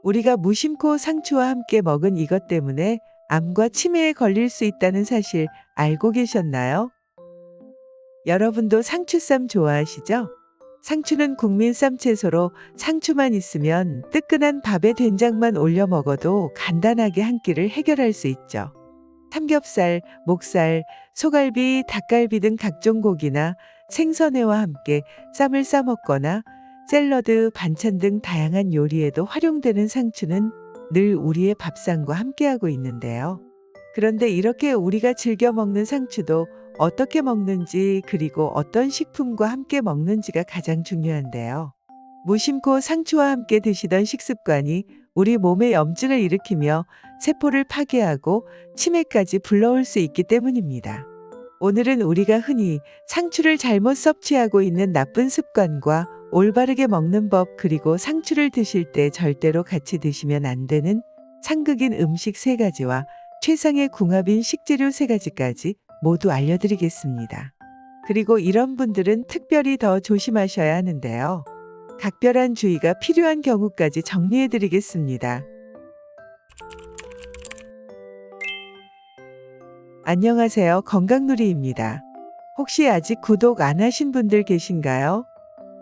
우리가 무심코 상추와 함께 먹은 이것 때문에 암과 치매에 걸릴 수 있다는 사실 알고 계셨나요? 여러분도 상추쌈 좋아하시죠? 상추는 국민 쌈채소로 상추만 있으면 뜨끈한 밥에 된장만 올려 먹어도 간단하게 한 끼를 해결할 수 있죠. 삼겹살, 목살, 소갈비, 닭갈비 등 각종 고기나 생선회와 함께 쌈을 싸 먹거나 샐러드, 반찬 등 다양한 요리에도 활용되는 상추는 늘 우리의 밥상과 함께하고 있는데요. 그런데 이렇게 우리가 즐겨 먹는 상추도 어떻게 먹는지 그리고 어떤 식품과 함께 먹는지가 가장 중요한데요. 무심코 상추와 함께 드시던 식습관이 우리 몸에 염증을 일으키며 세포를 파괴하고 치매까지 불러올 수 있기 때문입니다. 오늘은 우리가 흔히 상추를 잘못 섭취하고 있는 나쁜 습관과 올바르게 먹는 법 그리고 상추를 드실 때 절대로 같이 드시면 안 되는 상극인 음식 3가지와 최상의 궁합인 식재료 3가지까지 모두 알려드리겠습니다. 그리고 이런 분들은 특별히 더 조심하셔야 하는데요. 각별한 주의가 필요한 경우까지 정리해드리겠습니다. 안녕하세요. 건강누리입니다. 혹시 아직 구독 안 하신 분들 계신가요?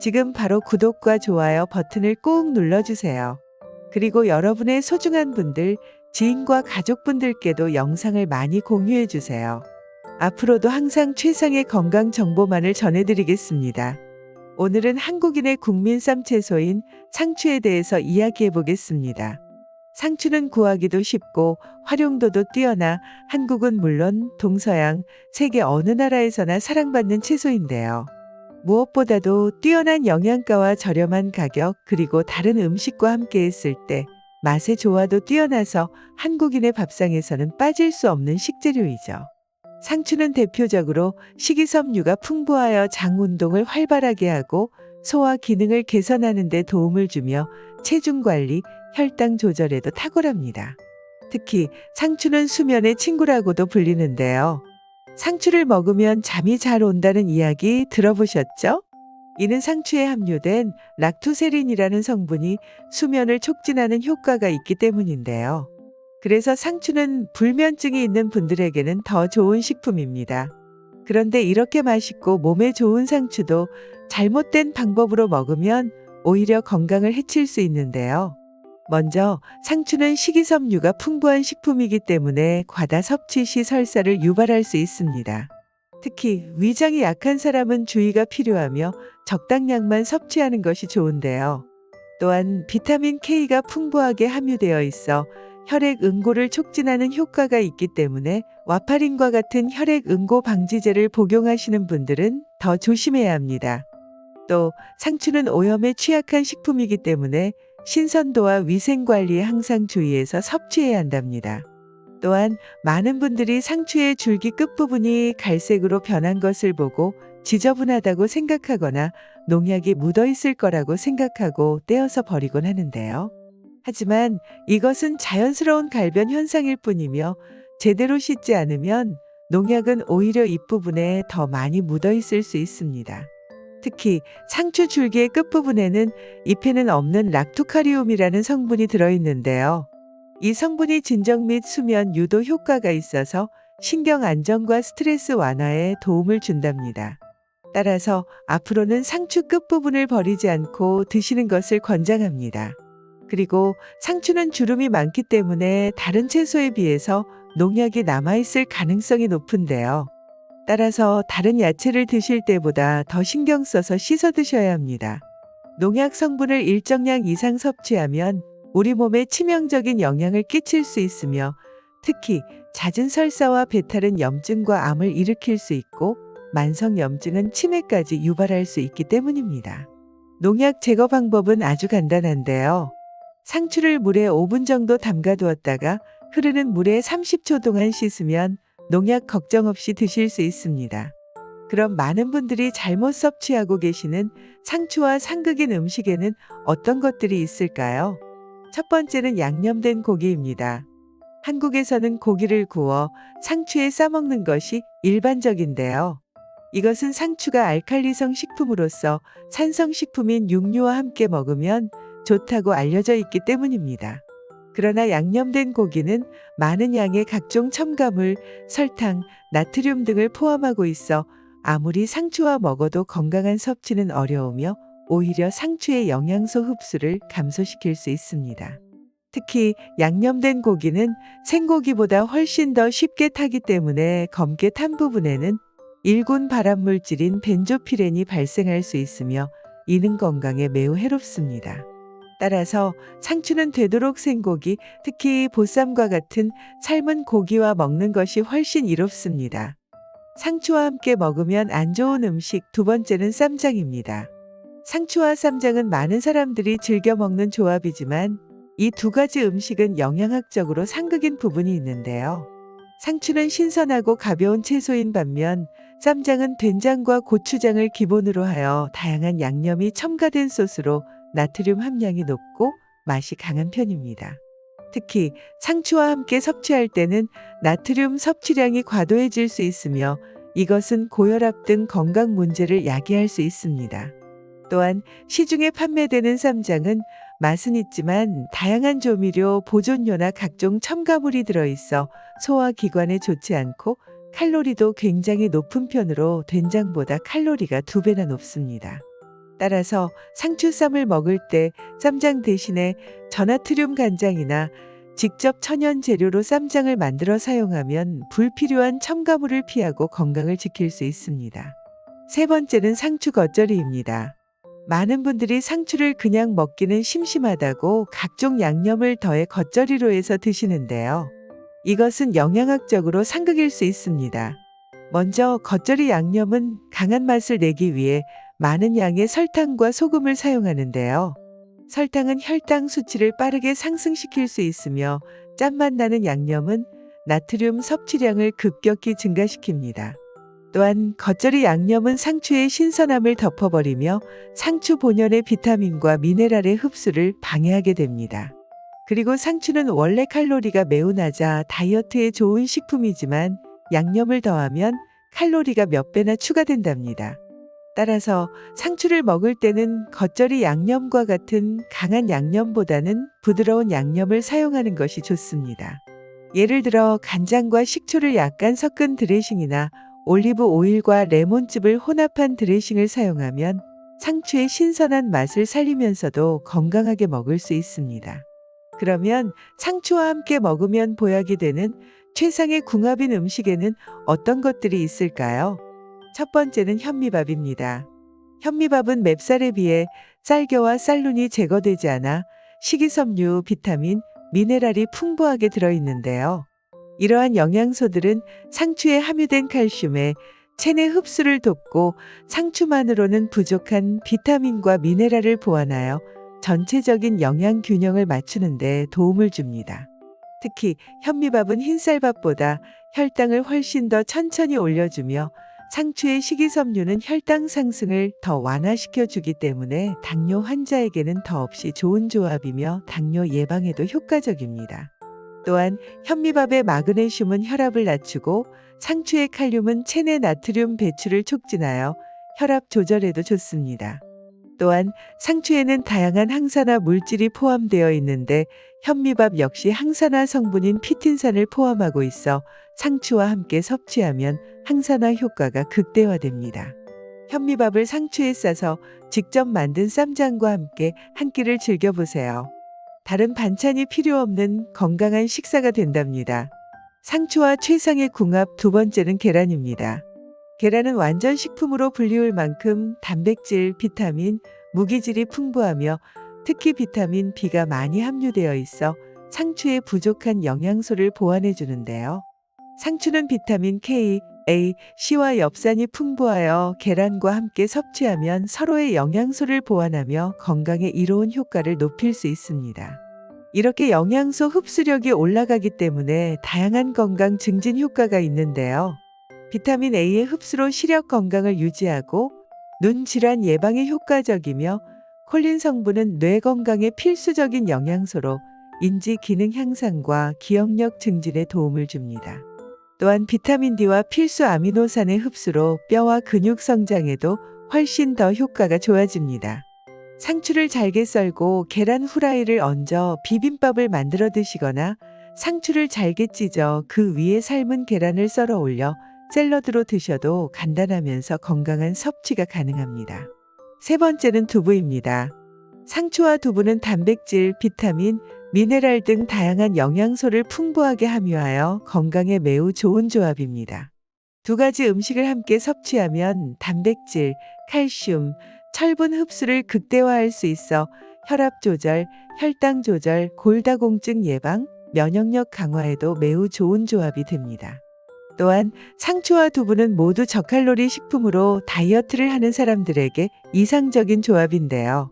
지금 바로 구독과 좋아요 버튼을 꾹 눌러주세요. 그리고 여러분의 소중한 분들, 지인과 가족분들께도 영상을 많이 공유해주세요. 앞으로도 항상 최상의 건강 정보만을 전해드리겠습니다. 오늘은 한국인의 국민 쌈채소인 상추에 대해서 이야기해 보겠습니다. 상추는 구하기도 쉽고 활용도도 뛰어나 한국은 물론 동서양, 세계 어느 나라에서나 사랑받는 채소인데요. 무엇보다도 뛰어난 영양가와 저렴한 가격 그리고 다른 음식과 함께 했을 때 맛의 조화도 뛰어나서 한국인의 밥상에서는 빠질 수 없는 식재료이죠. 상추는 대표적으로 식이섬유가 풍부하여 장 운동을 활발하게 하고 소화 기능을 개선하는 데 도움을 주며 체중 관리, 혈당 조절에도 탁월합니다. 특히 상추는 수면의 친구라고도 불리는데요. 상추를 먹으면 잠이 잘 온다는 이야기 들어보셨죠? 이는 상추에 함유된 락토세린이라는 성분이 수면을 촉진하는 효과가 있기 때문인데요. 그래서 상추는 불면증이 있는 분들에게는 더 좋은 식품입니다. 그런데 이렇게 맛있고 몸에 좋은 상추도 잘못된 방법으로 먹으면 오히려 건강을 해칠 수 있는데요. 먼저 상추는 식이섬유가 풍부한 식품이기 때문에 과다 섭취 시 설사를 유발할 수 있습니다. 특히 위장이 약한 사람은 주의가 필요하며 적당량만 섭취하는 것이 좋은데요. 또한 비타민 K가 풍부하게 함유되어 있어 혈액 응고를 촉진하는 효과가 있기 때문에 와파린과 같은 혈액 응고 방지제를 복용하시는 분들은 더 조심해야 합니다. 또 상추는 오염에 취약한 식품이기 때문에 신선도와 위생 관리에 항상 주의해서 섭취해야 한답니다. 또한 많은 분들이 상추의 줄기 끝부분이 갈색으로 변한 것을 보고 지저분하다고 생각하거나 농약이 묻어 있을 거라고 생각하고 떼어서 버리곤 하는데요. 하지만 이것은 자연스러운 갈변 현상일 뿐이며 제대로 씻지 않으면 농약은 오히려 잎부분에 더 많이 묻어 있을 수 있습니다. 특히 상추 줄기의 끝부분에는 잎에는 없는 락토카리움이라는 성분이 들어있는데요. 이 성분이 진정 및 수면 유도 효과가 있어서 신경 안정과 스트레스 완화에 도움을 준답니다. 따라서 앞으로는 상추 끝부분을 버리지 않고 드시는 것을 권장합니다. 그리고 상추는 주름이 많기 때문에 다른 채소에 비해서 농약이 남아있을 가능성이 높은데요. 따라서 다른 야채를 드실 때보다 더 신경 써서 씻어 드셔야 합니다. 농약 성분을 일정량 이상 섭취하면 우리 몸에 치명적인 영향을 끼칠 수 있으며 특히 잦은 설사와 배탈은 염증과 암을 일으킬 수 있고 만성염증은 치매까지 유발할 수 있기 때문입니다. 농약 제거 방법은 아주 간단한데요. 상추를 물에 5분 정도 담가 두었다가 흐르는 물에 30초 동안 씻으면 농약 걱정 없이 드실 수 있습니다. 그럼 많은 분들이 잘못 섭취하고 계시는 상추와 상극인 음식에는 어떤 것들이 있을까요? 첫 번째는 양념된 고기입니다. 한국에서는 고기를 구워 상추에 싸먹는 것이 일반적인데요. 이것은 상추가 알칼리성 식품으로서 산성식품인 육류와 함께 먹으면 좋다고 알려져 있기 때문입니다. 그러나 양념된 고기는 많은 양의 각종 첨가물, 설탕, 나트륨 등을 포함하고 있어 아무리 상추와 먹어도 건강한 섭취는 어려우며 오히려 상추의 영양소 흡수를 감소시킬 수 있습니다. 특히 양념된 고기는 생고기보다 훨씬 더 쉽게 타기 때문에 검게 탄 부분에는 일군 발암물질인 벤조피렌이 발생할 수 있으며 이는 건강에 매우 해롭습니다. 따라서 상추는 되도록 생고기, 특히 보쌈과 같은 삶은 고기와 먹는 것이 훨씬 이롭습니다. 상추와 함께 먹으면 안 좋은 음식 두 번째는 쌈장입니다. 상추와 쌈장은 많은 사람들이 즐겨 먹는 조합이지만 이 두 가지 음식은 영양학적으로 상극인 부분이 있는데요. 상추는 신선하고 가벼운 채소인 반면 쌈장은 된장과 고추장을 기본으로 하여 다양한 양념이 첨가된 소스로 나트륨 함량이 높고 맛이 강한 편입니다. 특히 상추와 함께 섭취할 때는 나트륨 섭취량이 과도해질 수 있으며 이것은 고혈압 등 건강 문제를 야기할 수 있습니다. 또한 시중에 판매되는 쌈장은 맛은 있지만 다양한 조미료, 보존료나 각종 첨가물이 들어있어 소화기관에 좋지 않고 칼로리도 굉장히 높은 편으로 된장보다 칼로리가 2배나 높습니다. 따라서 상추쌈을 먹을 때 쌈장 대신에 저나트륨 간장이나 직접 천연 재료로 쌈장을 만들어 사용하면 불필요한 첨가물을 피하고 건강을 지킬 수 있습니다. 세 번째는 상추 겉절이입니다. 많은 분들이 상추를 그냥 먹기는 심심하다고 각종 양념을 더해 겉절이로 해서 드시는데요. 이것은 영양학적으로 상극일 수 있습니다. 먼저 겉절이 양념은 강한 맛을 내기 위해 많은 양의 설탕과 소금을 사용하는데요. 설탕은 혈당 수치를 빠르게 상승시킬 수 있으며 짠맛 나는 양념은 나트륨 섭취량을 급격히 증가시킵니다. 또한 겉절이 양념은 상추의 신선함을 덮어버리며 상추 본연의 비타민과 미네랄의 흡수를 방해하게 됩니다. 그리고 상추는 원래 칼로리가 매우 낮아 다이어트에 좋은 식품이지만 양념을 더하면 칼로리가 몇 배나 추가된답니다. 따라서 상추를 먹을 때는 겉절이 양념과 같은 강한 양념보다는 부드러운 양념을 사용하는 것이 좋습니다. 예를 들어 간장과 식초를 약간 섞은 드레싱이나 올리브 오일과 레몬즙을 혼합한 드레싱을 사용하면 상추의 신선한 맛을 살리면서도 건강하게 먹을 수 있습니다. 그러면 상추와 함께 먹으면 보약이 되는 최상의 궁합인 음식에는 어떤 것들이 있을까요? 첫 번째는 현미밥입니다. 현미밥은 맵쌀에 비해 쌀겨와 쌀눈이 제거되지 않아 식이섬유, 비타민, 미네랄이 풍부하게 들어있는데요. 이러한 영양소들은 상추에 함유된 칼슘에 체내 흡수를 돕고 상추만으로는 부족한 비타민과 미네랄을 보완하여 전체적인 영양 균형을 맞추는 데 도움을 줍니다. 특히 현미밥은 흰쌀밥보다 혈당을 훨씬 더 천천히 올려주며 상추의 식이섬유는 혈당 상승을 더 완화시켜 주기 때문에 당뇨 환자에게는 더없이 좋은 조합이며 당뇨 예방에도 효과적입니다. 또한 현미밥의 마그네슘은 혈압을 낮추고 상추의 칼륨은 체내 나트륨 배출을 촉진하여 혈압 조절에도 좋습니다. 또한 상추에는 다양한 항산화 물질이 포함되어 있는데 현미밥 역시 항산화 성분인 피틴산을 포함하고 있어 상추와 함께 섭취하면 항산화 효과가 극대화됩니다. 현미밥을 상추에 싸서 직접 만든 쌈장과 함께 한 끼를 즐겨보세요. 다른 반찬이 필요 없는 건강한 식사가 된답니다. 상추와 최상의 궁합 두 번째는 계란입니다. 계란은 완전 식품으로 불리울 만큼 단백질, 비타민, 무기질이 풍부하며 특히 비타민 B가 많이 함유되어 있어 상추의 부족한 영양소를 보완해 주는데요. 상추는 비타민 K, A, C와 엽산이 풍부하여 계란과 함께 섭취하면 서로의 영양소를 보완하며 건강에 이로운 효과를 높일 수 있습니다. 이렇게 영양소 흡수력이 올라가기 때문에 다양한 건강 증진 효과가 있는데요. 비타민 A의 흡수로 시력 건강을 유지하고 눈 질환 예방에 효과적이며 콜린 성분은 뇌 건강에 필수적인 영양소로 인지 기능 향상과 기억력 증진에 도움을 줍니다. 또한 비타민 D와 필수 아미노산의 흡수로 뼈와 근육 성장에도 훨씬 더 효과가 좋아집니다. 상추를 잘게 썰고 계란 후라이를 얹어 비빔밥을 만들어 드시거나 상추를 잘게 찢어 그 위에 삶은 계란을 썰어 올려 샐러드로 드셔도 간단하면서 건강한 섭취가 가능합니다. 세 번째는 두부입니다. 상추와 두부는 단백질, 비타민, 미네랄 등 다양한 영양소를 풍부하게 함유하여 건강에 매우 좋은 조합입니다. 두 가지 음식을 함께 섭취하면 단백질, 칼슘, 철분 흡수를 극대화할 수 있어 혈압 조절, 혈당 조절, 골다공증 예방, 면역력 강화에도 매우 좋은 조합이 됩니다. 또한 상추와 두부는 모두 저칼로리 식품으로 다이어트를 하는 사람들에게 이상적인 조합인데요.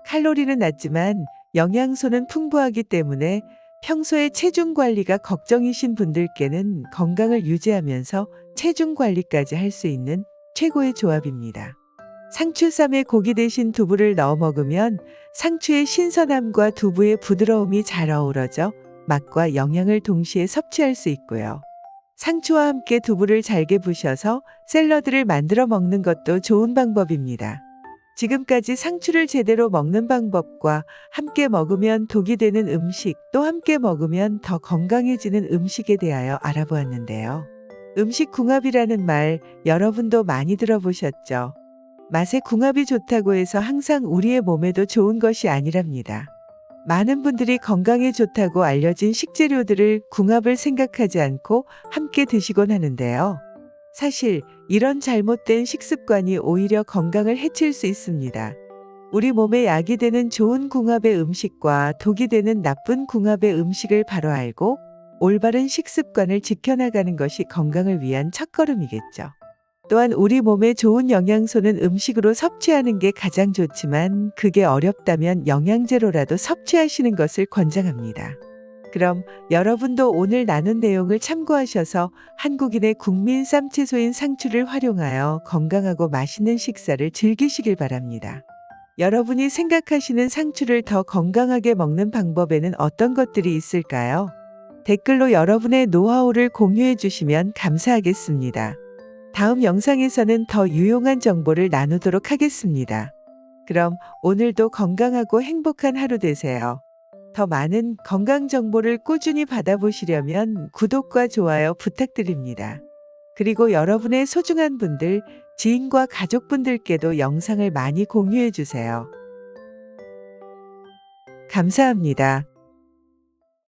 칼로리는 낮지만 영양소는 풍부하기 때문에 평소에 체중 관리가 걱정이신 분들께는 건강을 유지하면서 체중 관리까지 할 수 있는 최고의 조합입니다. 상추쌈에 고기 대신 두부를 넣어 먹으면 상추의 신선함과 두부의 부드러움이 잘 어우러져 맛과 영양을 동시에 섭취할 수 있고요. 상추와 함께 두부를 잘게 부셔서 샐러드를 만들어 먹는 것도 좋은 방법입니다. 지금까지 상추를 제대로 먹는 방법과 함께 먹으면 독이 되는 음식, 또 함께 먹으면 더 건강해지는 음식에 대하여 알아보았는데요. 음식 궁합이라는 말 여러분도 많이 들어보셨죠? 맛의 궁합이 좋다고 해서 항상 우리의 몸에도 좋은 것이 아니랍니다. 많은 분들이 건강에 좋다고 알려진 식재료들을 궁합을 생각하지 않고 함께 드시곤 하는데요. 사실 이런 잘못된 식습관이 오히려 건강을 해칠 수 있습니다. 우리 몸에 약이 되는 좋은 궁합의 음식과 독이 되는 나쁜 궁합의 음식을 바로 알고 올바른 식습관을 지켜나가는 것이 건강을 위한 첫걸음이겠죠. 또한 우리 몸에 좋은 영양소는 음식으로 섭취하는 게 가장 좋지만 그게 어렵다면 영양제로라도 섭취하시는 것을 권장합니다. 그럼 여러분도 오늘 나눈 내용을 참고하셔서 한국인의 국민 쌈채소인 상추를 활용하여 건강하고 맛있는 식사를 즐기시길 바랍니다. 여러분이 생각하시는 상추를 더 건강하게 먹는 방법에는 어떤 것들이 있을까요? 댓글로 여러분의 노하우를 공유해 주시면 감사하겠습니다. 다음 영상에서는 더 유용한 정보를 나누도록 하겠습니다. 그럼 오늘도 건강하고 행복한 하루 되세요. 더 많은 건강 정보를 꾸준히 받아보시려면 구독과 좋아요 부탁드립니다. 그리고 여러분의 소중한 분들, 지인과 가족분들께도 영상을 많이 공유해 주세요. 감사합니다.